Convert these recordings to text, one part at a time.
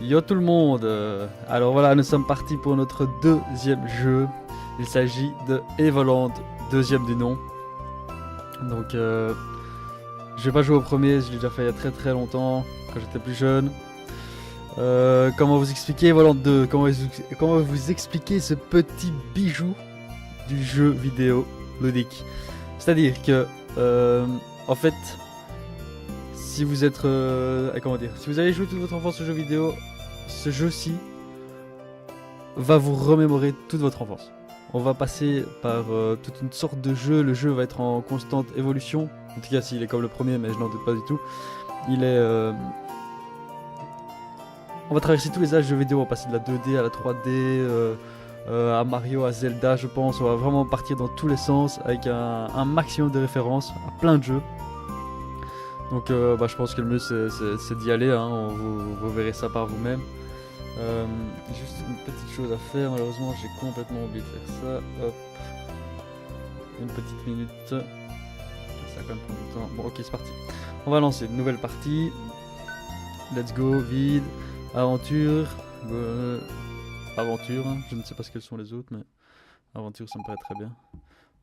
Yo tout le monde, alors voilà, nous sommes partis pour notre deuxième jeu. Il s'agit de Evoland, deuxième du nom. Donc je vais pas jouer au premier, je l'ai déjà fait il y a très très longtemps, quand j'étais plus jeune. Comment vous expliquer Evoland 2? Comment vous expliquer ce petit bijou du jeu vidéo ludique? C'est-à-dire que, en fait, si vous êtes, comment dire, si vous avez joué toute votre enfance au jeu vidéo, ce jeu-ci va vous remémorer toute votre enfance. On va passer par toute une sorte de jeu. Le jeu va être en constante évolution. En tout cas, s'il est comme le premier, mais je n'en doute pas du tout. Il est. On va traverser tous les âges de jeux vidéo. On va passer de la 2D à la 3D, à Mario, à Zelda, je pense. On va vraiment partir dans tous les sens avec un maximum de références à plein de jeux. Donc, je pense que le mieux c'est d'y aller. Hein. Vous verrez ça par vous-même. Juste une petite chose à faire, malheureusement j'ai complètement oublié de faire ça. Hop. Une petite minute. Ça va quand même prendre du temps. Bon, ok, c'est parti. On va lancer une nouvelle partie. Let's go, vide, aventure. Aventure, hein. Je ne sais pas ce qu'elles sont les autres, mais aventure ça me paraît très bien.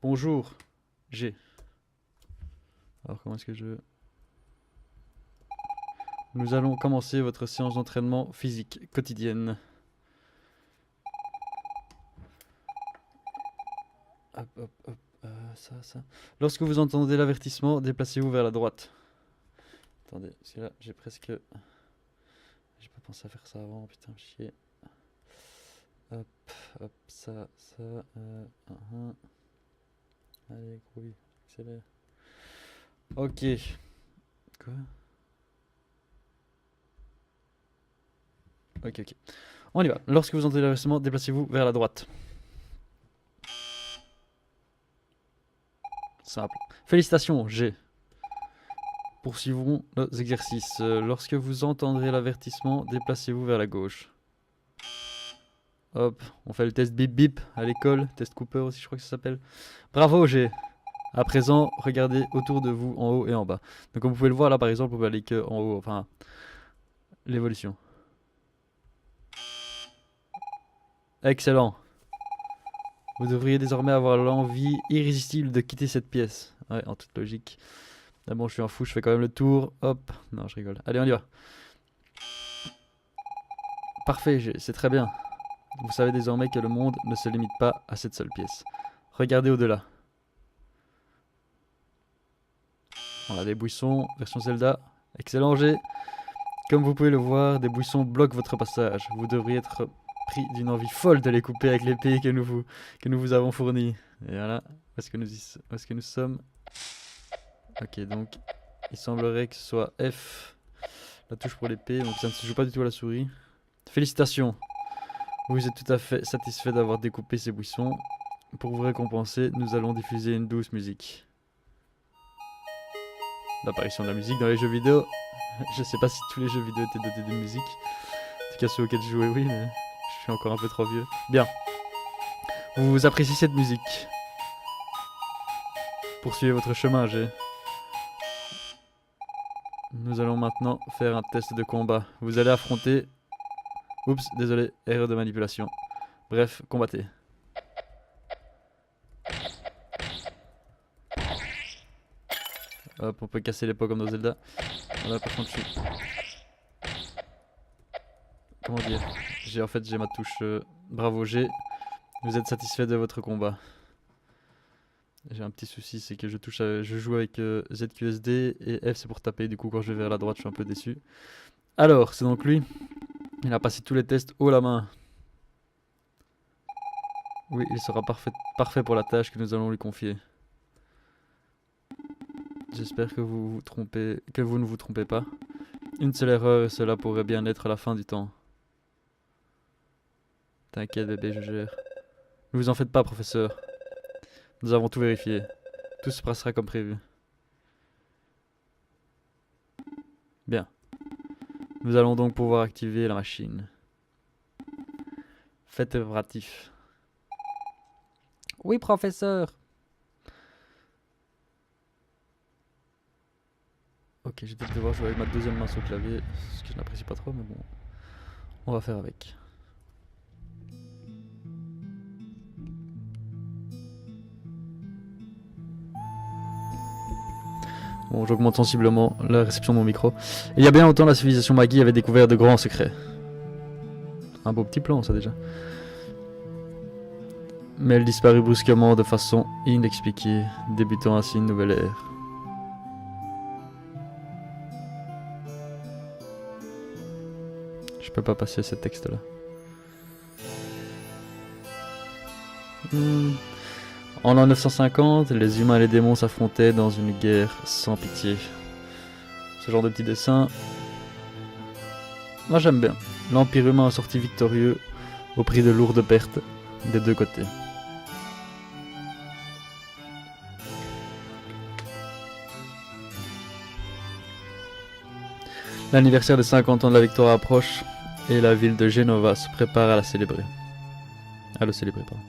Bonjour, G. Alors, comment est-ce que je. Nous allons commencer votre séance d'entraînement physique quotidienne. Hop, hop, hop, ça. Lorsque vous entendez l'avertissement, déplacez-vous vers la droite. Attendez, parce que là, j'ai presque... J'ai pas pensé à faire ça avant, putain, chier. Hop, hop, ça... Allez, gros, accélère. Ok. Quoi? Ok. On y va. Lorsque vous entendez l'avertissement, déplacez-vous vers la droite. Simple. Félicitations, G. Poursuivons nos exercices. Lorsque vous entendrez l'avertissement, déplacez-vous vers la gauche. Hop, on fait le test bip bip à l'école. Test Cooper aussi, je crois que ça s'appelle. Bravo, G. À présent, regardez autour de vous, en haut et en bas. Donc, comme vous pouvez le voir là, par exemple, vous pouvez aller que en haut. Enfin, l'évolution. Excellent. Vous devriez désormais avoir l'envie irrésistible de quitter cette pièce. Ouais, en toute logique. Ah bon, je suis un fou, je fais quand même le tour. Hop. Non, je rigole. Allez, on y va. Parfait, c'est très bien. Vous savez désormais que le monde ne se limite pas à cette seule pièce. Regardez au-delà. On a des buissons, version Zelda. Excellent, G. Comme vous pouvez le voir, des buissons bloquent votre passage. Vous devriez être pris d'une envie folle de les couper avec l'épée que nous vous avons fournie. Et voilà, où est-ce que nous sommes? Ok, donc il semblerait que ce soit F, la touche pour l'épée, donc ça ne se joue pas du tout à la souris. Félicitations, vous êtes tout à fait satisfait d'avoir découpé ces buissons. Pour vous récompenser, nous allons diffuser une douce musique. L'apparition de la musique dans les jeux vidéo. Je sais pas si tous les jeux vidéo étaient dotés d'une musique. En tout cas ceux auxquels je jouais, oui, mais je suis encore un peu trop vieux. Bien. Vous appréciez cette musique. Poursuivez votre chemin, G. Nous allons maintenant faire un test de combat. Vous allez affronter... Oups, désolé, erreur de manipulation. Bref, combattez. Hop, on peut casser les pots comme dans Zelda. Voilà, par contre, je suis... Comment dire? J'ai ma touche... Bravo, G. Vous êtes satisfait de votre combat. J'ai un petit souci, c'est que je joue avec ZQSD et F c'est pour taper, du coup quand je vais vers la droite je suis un peu déçu. Alors, c'est donc lui. Il a passé tous les tests haut la main. Oui, il sera parfait pour la tâche que nous allons lui confier. J'espère que vous ne vous trompez pas. Une seule erreur et cela pourrait bien être la fin du temps. T'inquiète bébé, je gère. Ne vous en faites pas, professeur. Nous avons tout vérifié. Tout se passera comme prévu. Bien. Nous allons donc pouvoir activer la machine. Faites opératif. Oui, professeur. Ok, j'ai peut-être devoir jouer avec ma deuxième main sur le clavier, ce que je n'apprécie pas trop, mais bon. On va faire avec. Bon, j'augmente sensiblement la réception de mon micro. Il y a bien longtemps, la civilisation Magi avait découvert de grands secrets. Un beau petit plan, ça déjà. Mais elle disparut brusquement de façon inexpliquée, débutant ainsi une nouvelle ère. Je peux pas passer ce texte-là. En l'an 950, les humains et les démons s'affrontaient dans une guerre sans pitié. Ce genre de petit dessin, moi j'aime bien. L'Empire humain a sorti victorieux au prix de lourdes pertes des deux côtés. L'anniversaire des 50 ans de la victoire approche et la ville de Genova se prépare à la célébrer. À le célébrer, pardon.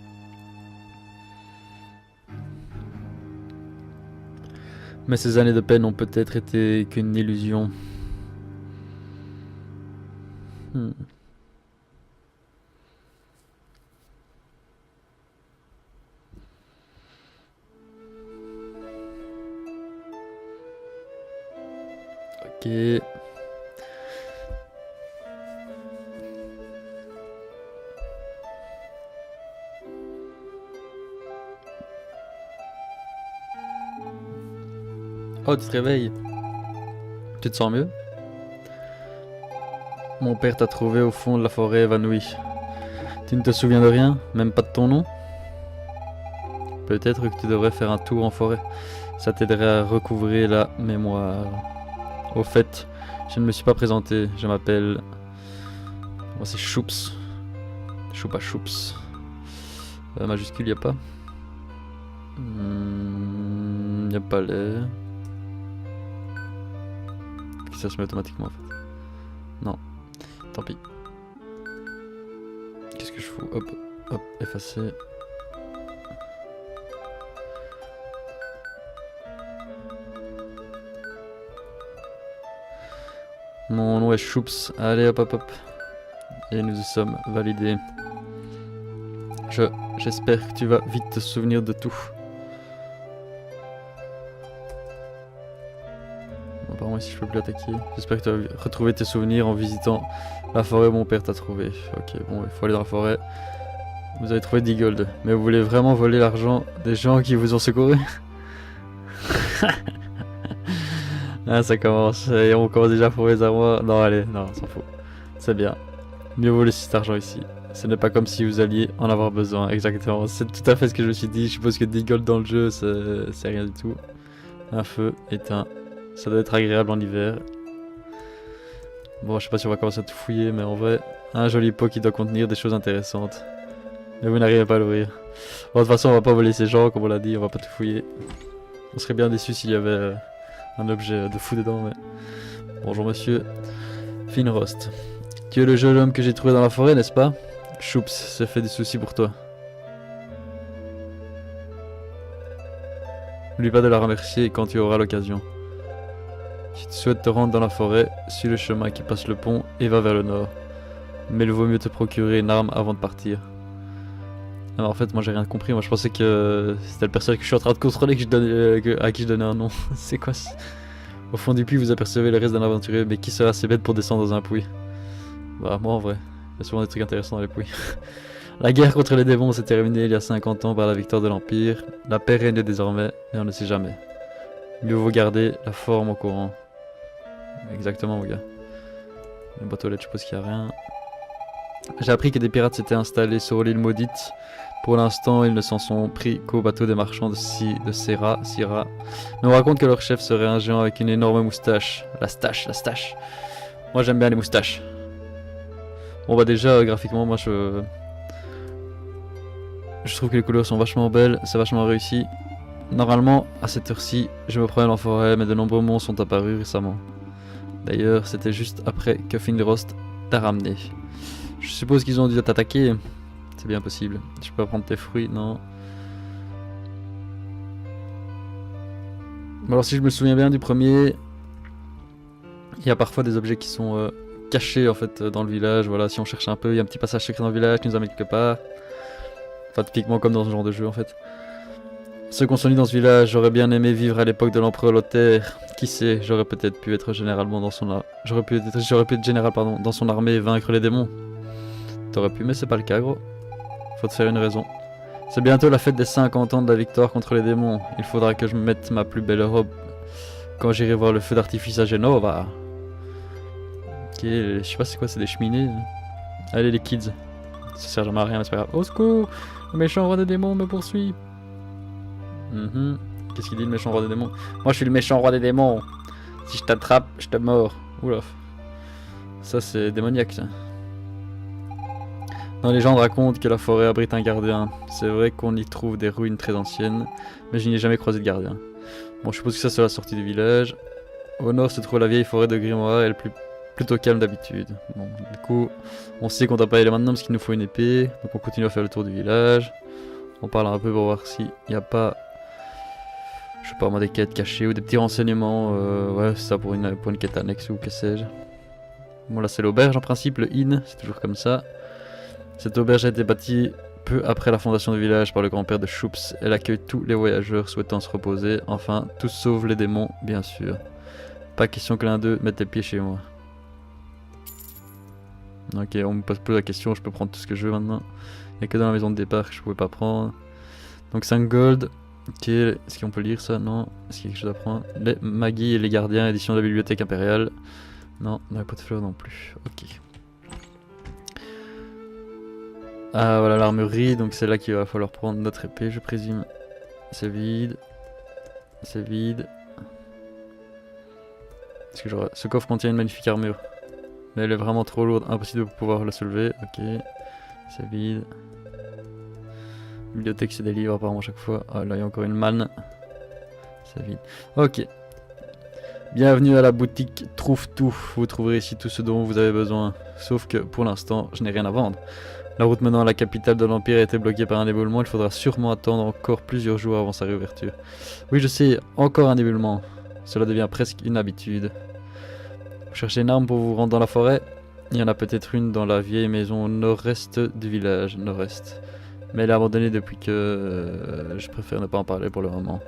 Mais ces années de paix n'ont peut-être été qu'une illusion. Ok. Oh, tu te réveilles. Tu te sens mieux? Mon père t'a trouvé au fond de la forêt évanoui. Tu ne te souviens de rien? Même pas de ton nom? Peut-être que tu devrais faire un tour en forêt. Ça t'aiderait à recouvrer la mémoire. Au fait, je ne me suis pas présenté. Je m'appelle... Moi c'est Choups. Choupa Choups. Majuscule, y a pas? Y a pas l'air. Ça se met automatiquement en fait. Non. Tant pis. Qu'est-ce que je fous? Hop, hop, effacer. Mon nom est Choups. Allez, hop, hop, hop. Et nous y sommes validés. J'espère que tu vas vite te souvenir de tout. Apparemment ici je peux plus attaquer. J'espère que tu vas retrouver tes souvenirs en visitant la forêt où mon père t'a trouvé. Ok, bon, il faut aller dans la forêt. Vous avez trouvé 10 gold. Mais vous voulez vraiment voler l'argent des gens qui vous ont secouru? Ah, ça commence. Et on commence déjà pour les armoires. Non, allez, non, on s'en fout. C'est bien. Mieux vaut laisser cet argent ici. Ce n'est pas comme si vous alliez en avoir besoin. Exactement. C'est tout à fait ce que je me suis dit. Je suppose que 10 gold dans le jeu, c'est rien du tout. Un feu éteint. Ça doit être agréable en hiver. Bon, je sais pas si on va commencer à tout fouiller, mais en vrai, un joli pot qui doit contenir des choses intéressantes. Mais vous n'arrivez pas à l'ouvrir. Bon, de toute façon, on va pas voler ces gens, comme on l'a dit, on va pas tout fouiller. On serait bien déçu s'il y avait un objet de fou dedans, mais... Bonjour monsieur. Finrost. Tu es le jeune homme que j'ai trouvé dans la forêt, n'est-ce pas? Choups, ça fait des soucis pour toi. N'oublie pas de la remercier quand tu auras l'occasion. Si tu souhaites te rendre dans la forêt, suis le chemin qui passe le pont et va vers le nord. Mais il vaut mieux te procurer une arme avant de partir. Alors en fait, moi j'ai rien compris. Moi je pensais que c'était le personnage que je suis en train de contrôler à qui je donnais un nom. C'est quoi ça? Au fond du puits, vous apercevez le reste d'un aventurier, mais qui sera assez bête pour descendre dans un puits? Bah, moi en vrai, il y a souvent des trucs intéressants dans les puits. La guerre contre les démons s'est terminée il y a 50 ans par la victoire de l'Empire. La paix règne désormais, et on ne sait jamais. Mieux vaut garder la forme au courant. Exactement, mon gars. Le bateau là, je suppose qu'il n'y a rien. J'ai appris que des pirates s'étaient installés sur l'île maudite. Pour l'instant, ils ne s'en sont pris qu'au bateau des marchands de Syrah. Mais on raconte que leur chef serait un géant avec une énorme moustache. La stache. Moi, j'aime bien les moustaches. Bon, bah déjà, graphiquement, moi, je trouve que les couleurs sont vachement belles. C'est vachement réussi. Normalement, à cette heure-ci, je me promène en forêt, mais de nombreux monstres sont apparus récemment. D'ailleurs, c'était juste après que Finrost t'a ramené. Je suppose qu'ils ont dû t'attaquer. C'est bien possible. Je peux prendre tes fruits, non. Bon, alors si je me souviens bien du premier, il y a parfois des objets qui sont caché en fait dans le village. Voilà, si on cherche un peu, il y a un petit passage secret dans le village qui nous amène quelque part. Enfin, typiquement comme dans ce genre de jeu en fait. Ceux qu'on s'ennuie dans ce village, j'aurais bien aimé vivre à l'époque de l'empereur Lothaire. Qui sait, j'aurais peut-être pu être généralement dans son j'aurais pu être général pardon, dans son armée et vaincre les démons. T'aurais pu, mais c'est pas le cas, gros. Faut te faire une raison. C'est bientôt la fête des 50 ans de la victoire contre les démons. Il faudra que je me mette ma plus belle robe quand j'irai voir le feu d'artifice à Genova. Ok, je sais pas c'est quoi, c'est des cheminées. Allez les kids. Ça sert jamais à rien, mais c'est pas grave. Au secours, le méchant roi des démons me poursuit. Qu'est-ce qu'il dit le méchant roi des démons? Moi je suis le méchant roi des démons. Si je t'attrape, je te mords. Oula. Ça c'est démoniaque ça. Dans les légendes racontent que la forêt abrite un gardien. C'est vrai qu'on y trouve des ruines très anciennes, mais je n'y ai jamais croisé de gardien. Bon, je suppose que ça c'est la sortie du village. Au nord se trouve la vieille forêt de Grimoire, elle est plutôt calme d'habitude. Bon, du coup, on sait qu'on doit pas y aller maintenant parce qu'il nous faut une épée. Donc on continue à faire le tour du village. On parle un peu pour voir s'il n'y a pas, je sais pas moi, des quêtes cachées ou des petits renseignements. Ouais, c'est ça pour une quête annexe ou que sais-je. Bon là c'est l'auberge en principe, le inn, c'est toujours comme ça. Cette auberge a été bâtie peu après la fondation du village par le grand-père de Choups. Elle accueille tous les voyageurs souhaitant se reposer, enfin, tous sauf les démons, bien sûr. Pas question que l'un d'eux mette les pieds chez moi. Ok, on me pose plus la question, je peux prendre tout ce que je veux maintenant. Il n'y a que dans la maison de départ que je pouvais pas prendre. Donc 5 gold. Ok, est-ce qu'on peut lire ça? Non. Est-ce qu'il y a quelque chose à prendre? Les Maggie et les gardiens, édition de la bibliothèque impériale. Non, on n'avait pas de fleurs non plus. Ok. Ah voilà l'armurerie, donc c'est là qu'il va falloir prendre notre épée, je présume. C'est vide. C'est vide. Est-ce que ce coffre contient une magnifique armure. Mais elle est vraiment trop lourde, impossible de pouvoir la soulever. Ok. C'est vide. Bibliothèque, c'est des livres apparemment chaque fois. Ah là il y a encore une manne. C'est vide. Ok. Bienvenue à la boutique Trouve Tout. Vous trouverez ici tout ce dont vous avez besoin. Sauf que pour l'instant, je n'ai rien à vendre. La route menant à la capitale de l'Empire a été bloquée par un éboulement. Il faudra sûrement attendre encore plusieurs jours avant sa réouverture. Oui, je sais, encore un éboulement. Cela devient presque une habitude. Vous cherchez une arme pour vous rendre dans la forêt? Il y en a peut-être une dans la vieille maison au nord-est du village. Nord-est. Mais elle est abandonnée depuis que... je préfère ne pas en parler pour le moment.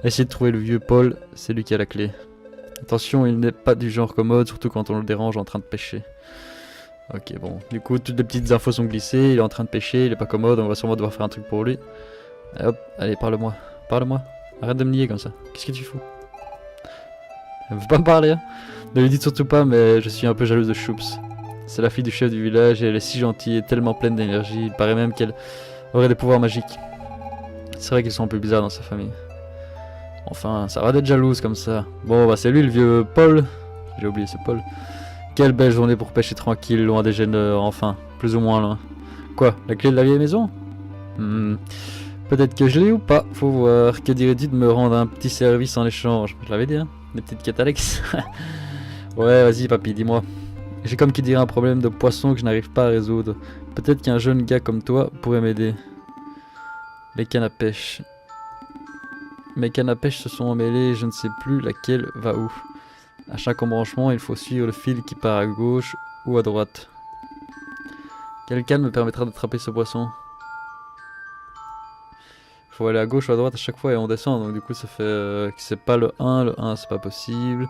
Essayez de trouver le vieux Paul, c'est lui qui a la clé. Attention, il n'est pas du genre commode, surtout quand on le dérange en train de pêcher. Ok, bon, du coup, toutes les petites infos sont glissées, il est en train de pêcher, il est pas commode, on va sûrement devoir faire un truc pour lui. Et hop, allez, parle-moi, parle-moi, arrête de me nier comme ça, qu'est-ce que tu fous? Elle veut pas me parler, hein. Ne lui dites surtout pas, mais je suis un peu jalouse de Choups. C'est la fille du chef du village et elle est si gentille et tellement pleine d'énergie, il paraît même qu'elle aurait des pouvoirs magiques. C'est vrai qu'ils sont un peu bizarres dans sa famille. Enfin, ça va d'être jalouse comme ça. Bon, bah c'est lui le vieux Paul, j'ai oublié ce Paul. Quelle belle journée pour pêcher tranquille, loin des gêneurs, enfin, plus ou moins loin. Quoi, la clé de la vieille maison? Peut-être que je l'ai ou pas, faut voir. Que dirais-tu de me rendre un petit service en échange? Je l'avais dit, hein, des petites quêtes Alex. Ouais, vas-y papy, dis-moi. J'ai comme qui dirait un problème de poisson que je n'arrive pas à résoudre. Peut-être qu'un jeune gars comme toi pourrait m'aider. Les cannes à pêche. Mes cannes à pêche se sont emmêlées et je ne sais plus laquelle va où. À chaque embranchement, il faut suivre le fil qui part à gauche ou à droite. Quelle canne me permettra d'attraper ce poisson? Il faut aller à gauche ou à droite à chaque fois et on descend. Donc du coup ça fait que c'est pas le 1. Le 1 c'est pas possible.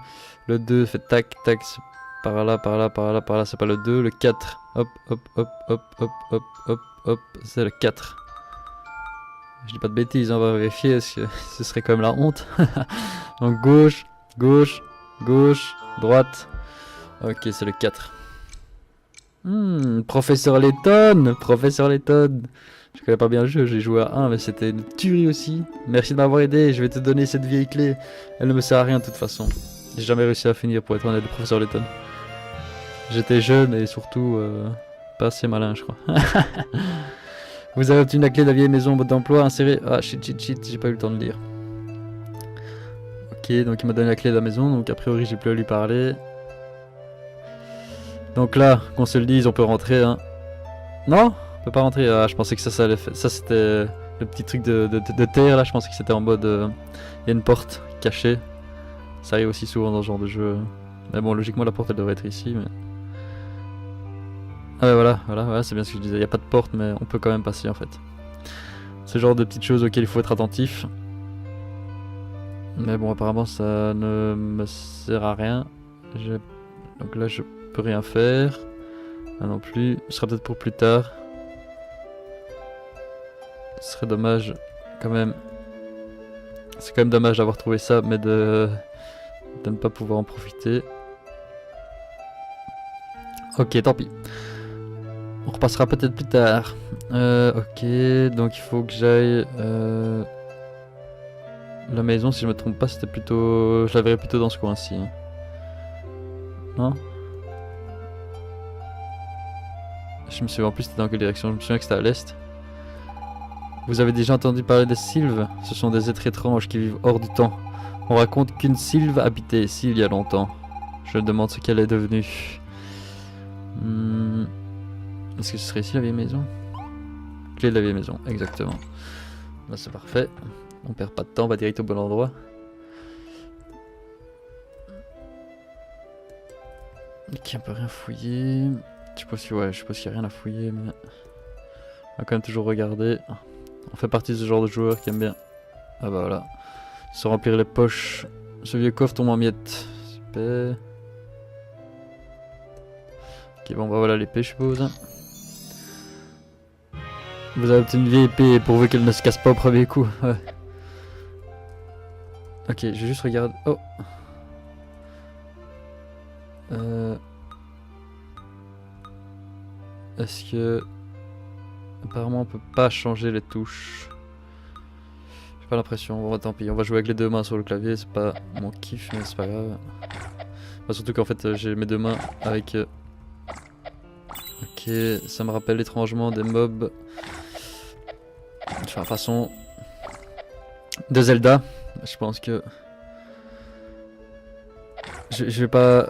Le 2 fait tac tac, c'est par là, par là, par là, par là, c'est pas le 2. Le 4, hop, hop, hop, hop, hop, hop, hop, hop, c'est le 4. Je dis pas de bêtises, on va vérifier parce que ce serait quand même la honte. Donc gauche, gauche, gauche, droite. Ok, c'est le 4. Professeur Layton, Professeur Layton. Je connais pas bien le jeu, j'ai joué à 1 mais c'était une tuerie aussi. Merci de m'avoir aidé, je vais te donner cette vieille clé. Elle ne me sert à rien de toute façon. J'ai jamais réussi à finir pour être honnête, le Professeur Layton. J'étais jeune et surtout pas assez malin je crois. Vous avez obtenu la clé de la vieille maison en mode d'emploi insérée. Ah shit, j'ai pas eu le temps de lire. Ok, donc il m'a donné la clé de la maison, donc a priori j'ai plus à lui parler. Donc là, qu'on se le dise, on peut rentrer hein. Non? On peut pas rentrer, ah je pensais que ça allait faire. Ça c'était le petit truc de terre là, je pensais que c'était en mode... Il y a une porte cachée. Ça arrive aussi souvent dans ce genre de jeu. Mais bon, logiquement la porte elle devrait être ici, mais... Ah ouais, voilà, c'est bien ce que je disais. Il n'y a pas de porte, mais on peut quand même passer en fait. C'est le genre de petites choses auxquelles il faut être attentif. Mais bon, apparemment ça ne me sert à rien. Donc là je peux rien faire. Ah non plus. Ce sera peut-être pour plus tard. Ce serait dommage quand même. C'est quand même dommage d'avoir trouvé ça, mais de ne pas pouvoir en profiter. Ok, tant pis. On repassera peut-être plus tard. Ok, donc il faut que j'aille... La maison, si je me trompe pas, c'était plutôt... Je la verrais plutôt dans ce coin-ci. Hein. Non? Je me souviens en plus c'était dans quelle direction. Je me souviens que c'était à l'est. Vous avez déjà entendu parler des sylves? Ce sont des êtres étranges qui vivent hors du temps. On raconte qu'une sylve habitait ici il y a longtemps. Je me demande ce qu'elle est devenue. Est-ce que ce serait ici la vieille maison? Clé de la vieille maison, exactement. Là c'est parfait. On perd pas de temps, on va direct au bon endroit. Ok, on peut rien fouiller. Je sais pas si qu'il y a rien à fouiller, mais on va quand même toujours regarder. On fait partie de ce genre de joueur qui aime bien. Ah bah voilà. Se remplir les poches. Ce vieux coffre tombe en miettes. Super. Ok, bon bah voilà l'épée je suppose. Vous avez obtenu une vieille épée pourvu qu'elle ne se casse pas au premier coup. Ouais. Ok, je vais juste regarder. Oh. Est-ce que... Apparemment on peut pas changer les touches. J'ai pas l'impression. Bon tant pis, on va jouer avec les deux mains sur le clavier. C'est pas mon kiff mais c'est pas grave. Bah, surtout qu'en fait j'ai mes deux mains avec... Ok, ça me rappelle étrangement des mobs. Enfin façon... de Zelda. Je pense que... Je vais pas...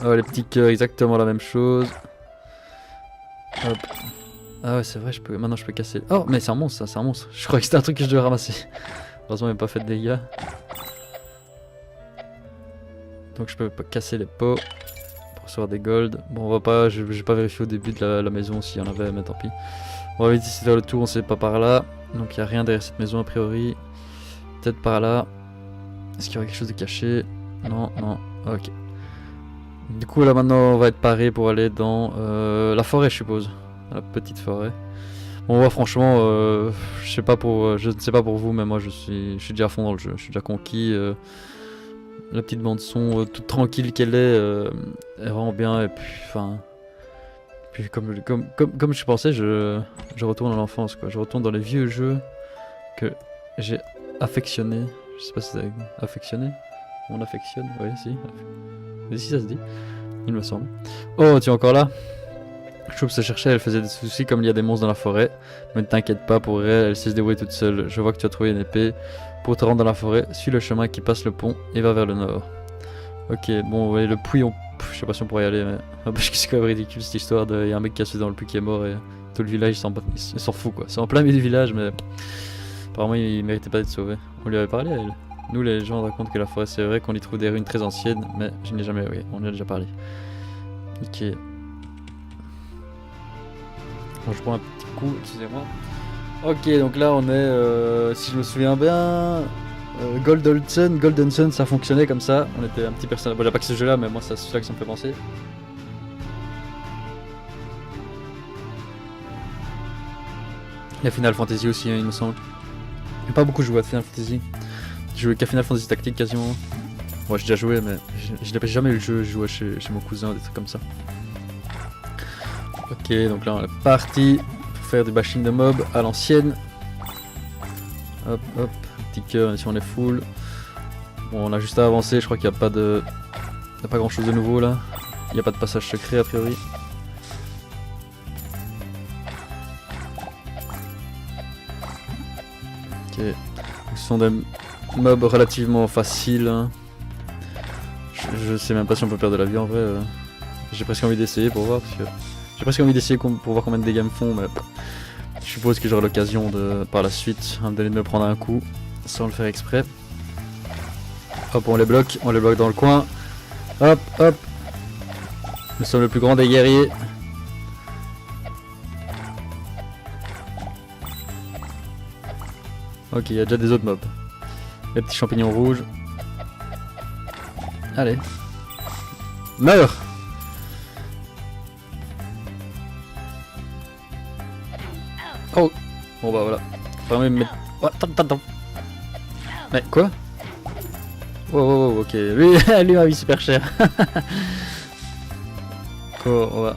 Oh les petits cœurs, exactement la même chose. Hop. Ah ouais c'est vrai, maintenant je peux casser... Oh mais c'est un monstre ça, c'est un monstre. Je croyais que c'était un truc que je devais ramasser. Heureusement il m'a pas fait de dégâts. Donc je peux pas casser les pots pour recevoir des gold. Bon on va pas, j'ai pas vérifié au début de la maison s'il y en avait, mais tant pis. On va vite ici faire le tour, on sait pas par là. Donc il y a rien derrière cette maison a priori. Peut-être par là. Est-ce qu'il y aurait quelque chose de caché? Non, non, ok. Du coup là maintenant on va être paré pour aller dans la forêt je suppose. La petite forêt. Bon ouais, franchement je sais pas pour je ne sais pas pour vous mais moi je suis déjà à fond dans le jeu. Je suis déjà conquis. La petite bande son toute tranquille qu'elle est vraiment bien et puis enfin comme je pensais je retourne à l'enfance quoi. Je retourne dans les vieux jeux que j'ai affectionné. Je sais pas si c'est affectionné. On affectionne, oui si. Mais si ça se dit, il me semble. Oh, tu es encore là? Choup se cherchait, elle faisait des soucis comme il y a des monstres dans la forêt. Mais ne t'inquiète pas pour elle, elle sait se débrouiller toute seule. Je vois que tu as trouvé une épée. Pour te rendre dans la forêt, suis le chemin qui passe le pont et va vers le nord. Ok, bon, ouais, le puits, je sais pas si on pourrait y aller, mais... Parce que c'est quand même ridicule cette histoire de... Il y a un mec qui a sauté dans le puits qui est mort et tout le village il s'en fout quoi. C'est en plein milieu du village, mais... Apparemment il méritait pas d'être sauvé. On lui avait parlé à elle. Nous les gens racontent que la forêt c'est vrai qu'on y trouve des ruines très anciennes, mais je n'ai jamais... Oui, on en a déjà parlé. Ok. Bon, je prends un petit coup, excusez-moi. Ok, donc là on est, si je me souviens bien, Golden Sun, ça fonctionnait comme ça. On était un petit personnage, bon j'ai pas que ce jeu là, mais moi c'est celui-là que ça me fait penser. Il y a Final Fantasy aussi, hein, il me semble. J'ai pas beaucoup joué à Final Fantasy. J'ai joué qu'à Final Fantasy Tactique quasiment. Ouais, j'ai déjà joué, mais je n'ai jamais eu le jeu. Je jouais chez mon cousin, des trucs comme ça. Ok, donc là on est parti pour faire du bashing de mob à l'ancienne. Hop, hop, petit cœur, si on est full. Bon, on a juste à avancer. Je crois qu'il n'y a pas de. Il n'y a pas grand chose de nouveau là. Il n'y a pas de passage secret a priori. Ok, ce sont des mobs relativement faciles. Hein. Je sais même pas si on peut perdre de la vie en vrai. J'ai presque envie d'essayer pour voir. Parce que j'ai presque envie d'essayer pour voir combien de dégâts me font. Mais je suppose que j'aurai l'occasion de par la suite à me donner de me prendre un coup sans le faire exprès. Hop, on les bloque dans le coin. Hop, hop. Nous sommes le plus grand des guerriers. Ok, il y a déjà des autres mobs. Les petits champignons rouges. Allez. Meurs! Oh! Bon bah voilà. Faut quand même mettre... Oh, attends. Mais quoi? Oh, ok. Lui m'a mis super cher. Oh, on va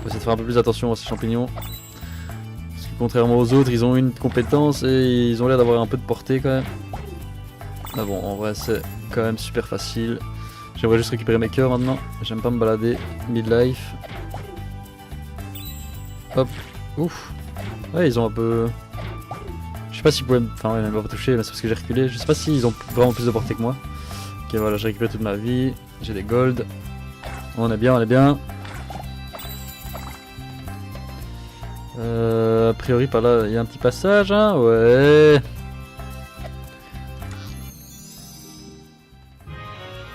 essayer de faire un peu plus attention à ces champignons. Parce que contrairement aux autres, ils ont une compétence et ils ont l'air d'avoir un peu de portée quand même. Ah bon, en vrai c'est quand même super facile. J'aimerais juste récupérer mes cœurs maintenant. J'aime pas me balader midlife. Hop, ouf. Ouais, ils ont un peu... Je sais pas s'ils pouvaient me... Enfin ouais, même pas toucher, mais c'est parce que j'ai reculé. Je sais pas s'ils ont vraiment plus de portée que moi. Ok, voilà, j'ai récupéré toute ma vie. J'ai des golds. On est bien, on est bien. A priori par là il y a un petit passage, hein. Ouais.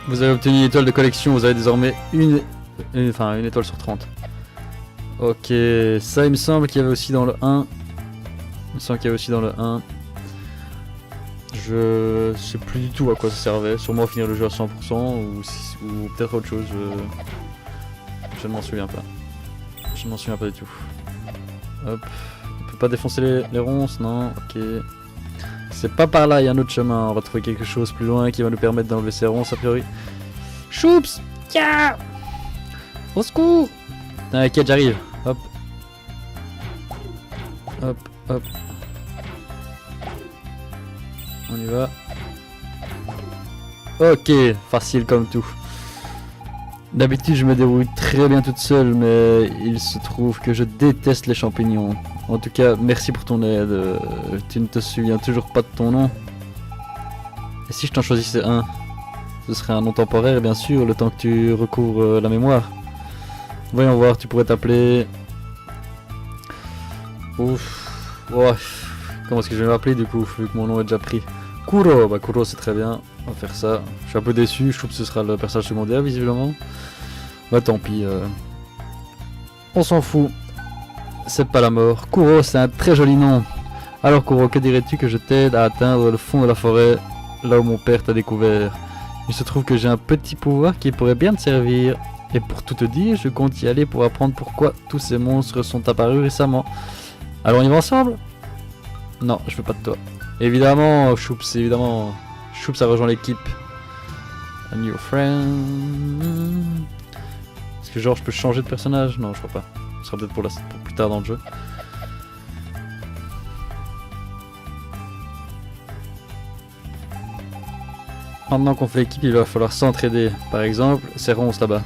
Vous avez obtenu une étoile de collection, vous avez désormais une étoile sur 30. Ok, ça il me semble qu'il y avait aussi dans le 1. Je sais plus du tout à quoi ça servait, sûrement finir le jeu à 100% ou peut-être autre chose, je ne m'en souviens pas. Je ne m'en souviens pas du tout. Hop, on peut pas défoncer les ronces, non, ok. C'est pas par là, il y a un autre chemin, on va trouver quelque chose plus loin qui va nous permettre d'enlever ces ronces a priori. Choups! Tiens! Au secours! T'inquiète, j'arrive. Hop. Hop, hop. On y va. Ok, facile comme tout. D'habitude je me débrouille très bien toute seule, mais il se trouve que je déteste les champignons. En tout cas, merci pour ton aide. Tu ne te souviens toujours pas de ton nom? Et si je t'en choisissais un? Ce serait un nom temporaire bien sûr, le temps que tu recouvres la mémoire. Voyons voir, tu pourrais t'appeler... Ouf. Oh. Comment est-ce que je vais m'appeler du coup, vu que mon nom est déjà pris? Kuro, bah Kuro c'est très bien, on va faire ça. Je suis un peu déçu, je trouve que ce sera le personnage secondaire visiblement. Bah tant pis, on s'en fout. C'est pas la mort. Kuro, c'est un très joli nom. Alors Kuro, que dirais-tu que je t'aide à atteindre le fond de la forêt, là où mon père t'a découvert? Il se trouve que j'ai un petit pouvoir qui pourrait bien te servir. Et pour tout te dire, je compte y aller pour apprendre pourquoi tous ces monstres sont apparus récemment. Alors on y va ensemble? Non, je veux pas de toi. Évidemment, Choups, évidemment. Choups a rejoint l'équipe. A new friend. Est-ce que genre je peux changer de personnage? Non, je crois pas. Ce sera peut-être pour plus tard dans le jeu. Maintenant qu'on fait l'équipe, il va falloir s'entraider. Par exemple, ces ronces là-bas.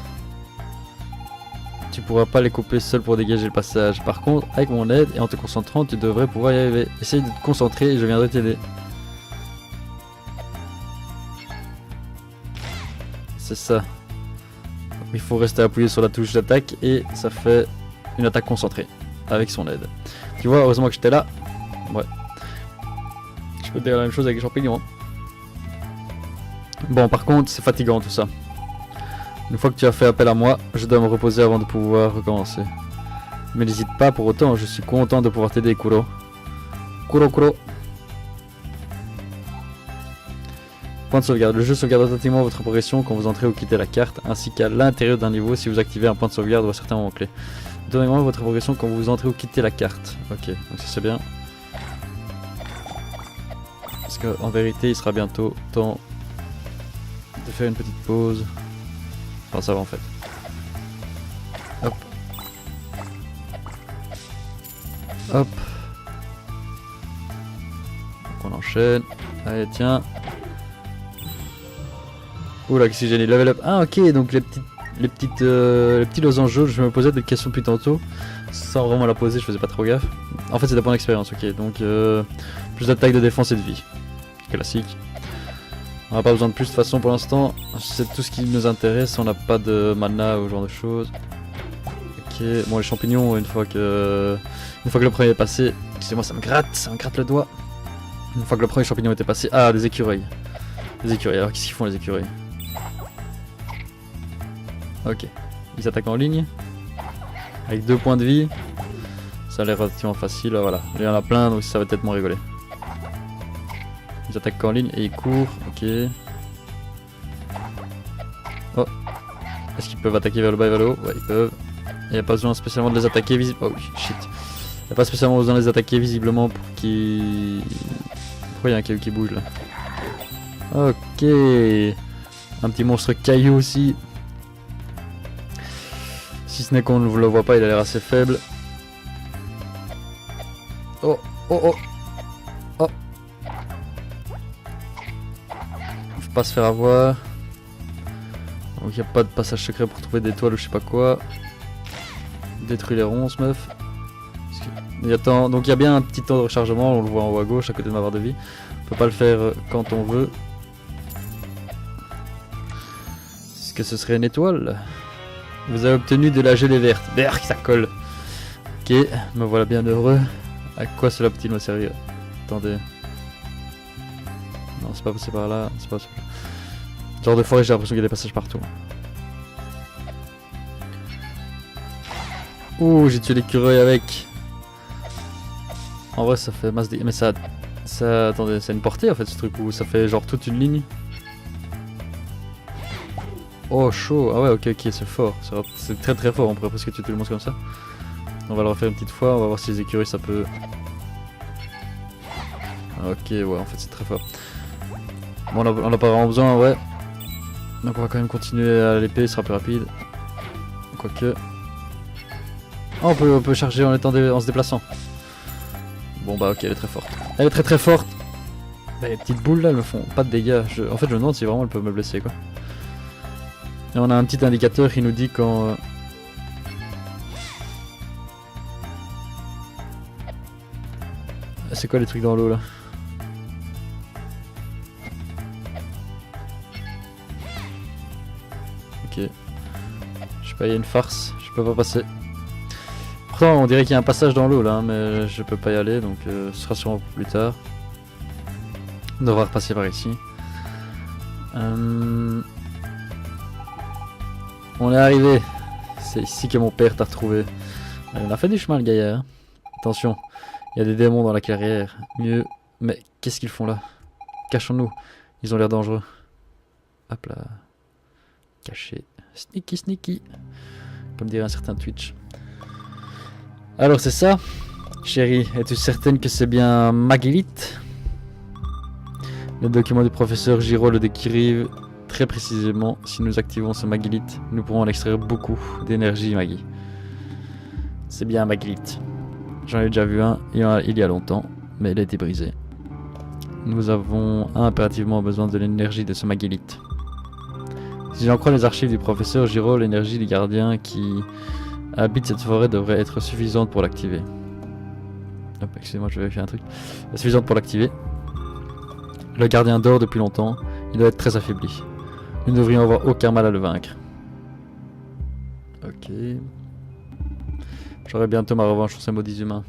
Tu pourras pas les couper seul pour dégager le passage. Par contre, avec mon aide et en te concentrant, tu devrais pouvoir y arriver. Essaye de te concentrer et je viendrai t'aider. C'est ça. Il faut rester appuyé sur la touche d'attaque et ça fait une attaque concentrée avec son aide. Tu vois, heureusement que j'étais là. Ouais. Je peux te dire la même chose avec les champignons. Hein. Bon, par contre, c'est fatigant tout ça. Une fois que tu as fait appel à moi, je dois me reposer avant de pouvoir recommencer. Mais n'hésite pas pour autant, je suis content de pouvoir t'aider, Kuro. Kuro. Point de sauvegarde. Le jeu sauvegarde automatiquement votre progression quand vous entrez ou quittez la carte, ainsi qu'à l'intérieur d'un niveau si vous activez un point de sauvegarde ou à certains moments clés. Donnez-moi votre progression quand vous entrez ou quittez la carte. Ok, donc ça c'est bien. Parce qu'en vérité, il sera bientôt temps de faire une petite pause. Enfin, ça va en fait. Hop. Hop. Donc on enchaîne. Allez, tiens. Oula, qu'est-ce que j'ai dit? Level up. Ah, ok, donc les petits losanges jaunes, je me posais des questions depuis tantôt. Sans vraiment la poser, je faisais pas trop gaffe. En fait, c'est des points d'expérience, ok. Donc, plus d'attaque, de défense et de vie. Classique. On n'a pas besoin de plus de toute façon pour l'instant. C'est tout ce qui nous intéresse. On n'a pas de mana ou ce genre de choses. Ok, bon les champignons, une fois que le premier est passé, excusez-moi, ça me gratte le doigt. Une fois que le premier champignon était passé, ah des écureuils. Des écureuils, alors qu'est-ce qu'ils font les écureuils? Ok, ils attaquent en ligne. Avec 2 points de vie. Ça a l'air relativement facile, voilà. Il y en a plein, donc ça va peut-être m'en rigoler. Ils attaquent en ligne et ils courent, ok. Oh. Est-ce qu'ils peuvent attaquer vers le bas et vers le haut? Ouais, ils peuvent. Il n'y a pas besoin spécialement de les attaquer visiblement. Oh shit. Il n'y a pas spécialement besoin de les attaquer visiblement pour qu'ils... Pourquoi il y a un caillou qui bouge là? Ok. Un petit monstre caillou aussi. Si ce n'est qu'on ne le voit pas, il a l'air assez faible. Oh, oh, oh. Oh. Faut pas se faire avoir. Donc il n'y a pas de passage secret pour trouver des toiles ou je sais pas quoi. Détruis les ronces, meuf. Donc il y a bien un petit temps de rechargement, on le voit en haut à gauche à côté de ma barre de vie. On peut pas le faire quand on veut. Est-ce que ce serait une étoile? Vous avez obtenu de la gelée verte. Berk, ça colle. Ok, me voilà bien heureux. À quoi cela peut-il me servir? Attendez. Non, c'est pas passé par là. C'est pas possible. Genre de forêt, j'ai l'impression qu'il y a des passages partout. Ouh, j'ai tué l'écureuil avec. En vrai, ça fait masse de... Mais ça... Attendez, c'est une portée en fait ce truc où ça fait genre toute une ligne. Oh, chaud. Ah ouais, ok, ok, c'est fort. C'est très très fort, on pourrait presque tuer tout le monde comme ça. On va le refaire une petite fois, on va voir si les écureuils ça peut... Ok, ouais, en fait c'est très fort. Bon, on a pas vraiment besoin, ouais. Donc on va quand même continuer à l'épée, ce sera plus rapide. Quoique... Oh, on peut charger en se déplaçant. Bon bah ok, elle est très forte. Elle est très très forte. Bah, les petites boules là, elles me font pas de dégâts. En fait je me demande si vraiment elles peuvent me blesser quoi. Et on a un petit indicateur qui nous dit quand... C'est quoi les trucs dans l'eau là? Ok. Je sais pas, il y a une farce, je peux pas passer. Pourtant on dirait qu'il y a un passage dans l'eau là, hein, mais je peux pas y aller donc ce sera sûrement pour plus tard. On devra repasser par ici. On est arrivé. C'est ici que mon père t'a retrouvé. On a fait du chemin le gaillard. Hein. Attention, il y a des démons dans la clairière. Mieux. Mais qu'est-ce qu'ils font là? Cachons-nous. Ils ont l'air dangereux. Hop là. Caché. Sneaky sneaky. Comme dirait un certain Twitch. Alors c'est ça? Chérie, es-tu certaine que c'est bien Magilith? Les documents du professeur Giraud le décrivent très précisément. Si nous activons ce Magilith, nous pourrons en extraire beaucoup d'énergie, Maggie. C'est bien Magilith. J'en ai déjà vu un il y a longtemps, mais il a été brisé. Nous avons impérativement besoin de l'énergie de ce Magilith. Si j'en crois les archives du professeur Giraud, l'énergie des gardiens qui habitent cette forêt devrait être suffisante pour l'activer. Hop, excusez-moi, je vais vérifier un truc. Suffisante pour l'activer. Le gardien dort depuis longtemps, il doit être très affaibli. Nous ne devrions avoir aucun mal à le vaincre. Ok. J'aurai bientôt ma revanche sur ces maudits humains.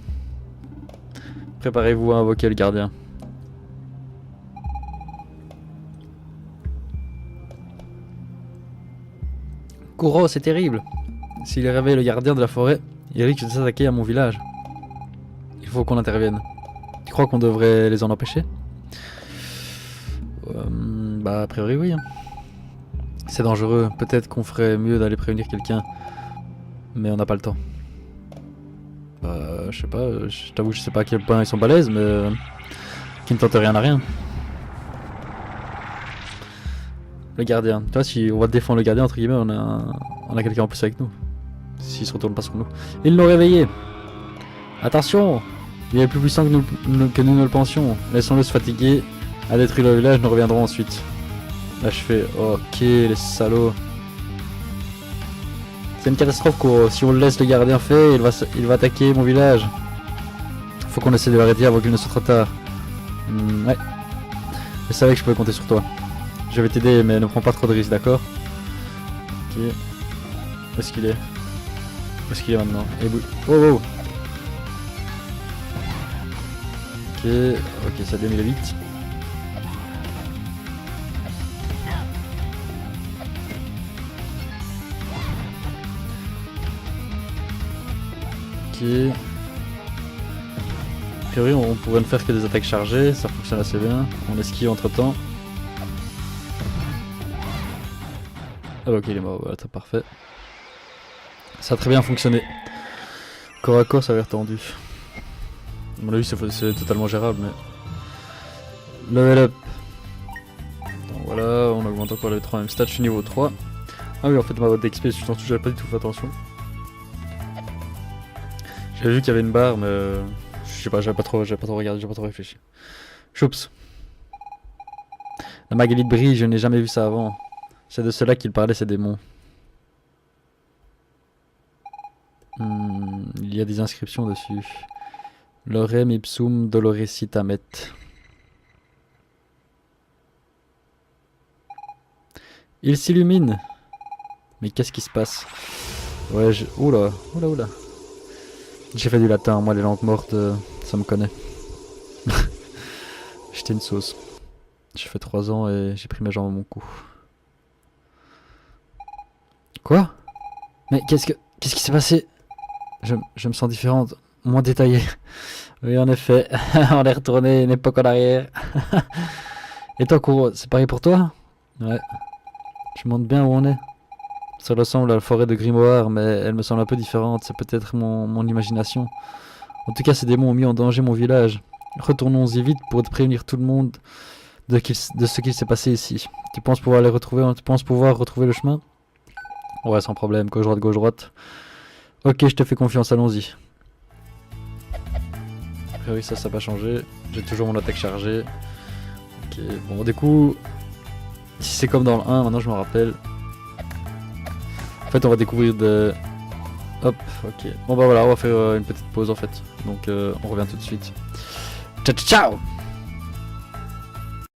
Préparez-vous à invoquer le gardien. Kuro, c'est terrible. S'il réveille le gardien de la forêt, il risque de s'attaquer à mon village. Il faut qu'on intervienne. Tu crois qu'on devrait les en empêcher? Bah a priori oui. Hein. C'est dangereux. Peut-être qu'on ferait mieux d'aller prévenir quelqu'un. Mais on n'a pas le temps. Bah je sais pas. Je t'avoue je sais pas à quel point ils sont balèzes mais... qui ne tente rien à rien. Le gardien. Tu vois si on va défendre le gardien entre guillemets on a quelqu'un en plus avec nous. S'il se retourne pas sur nous. Ils l'ont réveillé. Attention. Il est plus puissant que nous ne le pensions. Laissons-le se fatiguer. À détruire le village, nous reviendrons ensuite. Là je fais ok les salauds. C'est une catastrophe quoi. Si on le laisse le gardien faire, il va attaquer mon village. Faut qu'on essaie de l'arrêter avant qu'il ne soit trop tard. Ouais. Je savais que je pouvais compter sur toi. Je vais t'aider mais ne prends pas trop de risques, d'accord? Ok. Où est-ce qu'il est? Où est-ce qu'il est maintenant? Oh oh. Ok, ça vient vite. Ok. priori, on pourrait ne faire que des attaques chargées, ça fonctionne assez bien. On esquive entre temps. Ah bah ok, il est mort, voilà, c'est parfait. Ça a très bien fonctionné. Corps à corps, ça a l'air tendu. À mon avis, c'est totalement gérable, mais... Level up. Donc voilà, on augmente encore les 3 mêmes stats, je suis niveau 3. Ah oui, en fait, ma boîte d'XP, j'avais pas du tout fait attention. J'avais vu qu'il y avait une barre, mais... je sais pas, j'avais pas trop regardé, j'ai pas trop réfléchi. Choups. La Magalite brille, je n'ai jamais vu ça avant. C'est de cela qu'il parlait, ces démons. Il y a des inscriptions dessus. Lorem ipsum dolorecitamet. Il s'illumine. Mais qu'est-ce qui se passe? Ouais, oula, oula, oula. J'ai fait du latin, moi les langues mortes, ça me connaît. J'étais une sauce. J'ai fait 3 ans et j'ai pris mes jambes à mon cou. Quoi? Mais qu'est-ce qui s'est passé? Je me sens différente, moins détaillée. Oui, en effet, on est retourné une époque en arrière. Et toi, Kuro, c'est pareil pour toi? Ouais. Je me demande bien où on est. Ça ressemble à la forêt de Grimoire, mais elle me semble un peu différente. C'est peut-être mon imagination. En tout cas, ces démons ont mis en danger mon village. Retournons-y vite pour prévenir tout le monde de ce qu'il s'est passé ici. Tu penses pouvoir les retrouver? Tu penses pouvoir retrouver le chemin? Ouais, sans problème. Gauche droite, gauche droite. Ok, je te fais confiance. Allons-y. A priori, ça n'a pas changé. J'ai toujours mon attaque chargée. Ok, bon, du coup, si c'est comme dans le 1, maintenant je me rappelle. En fait, on va découvrir de... Hop, ok. Bon bah voilà, on va faire une petite pause en fait. Donc on revient tout de suite. Ciao, ciao, ciao!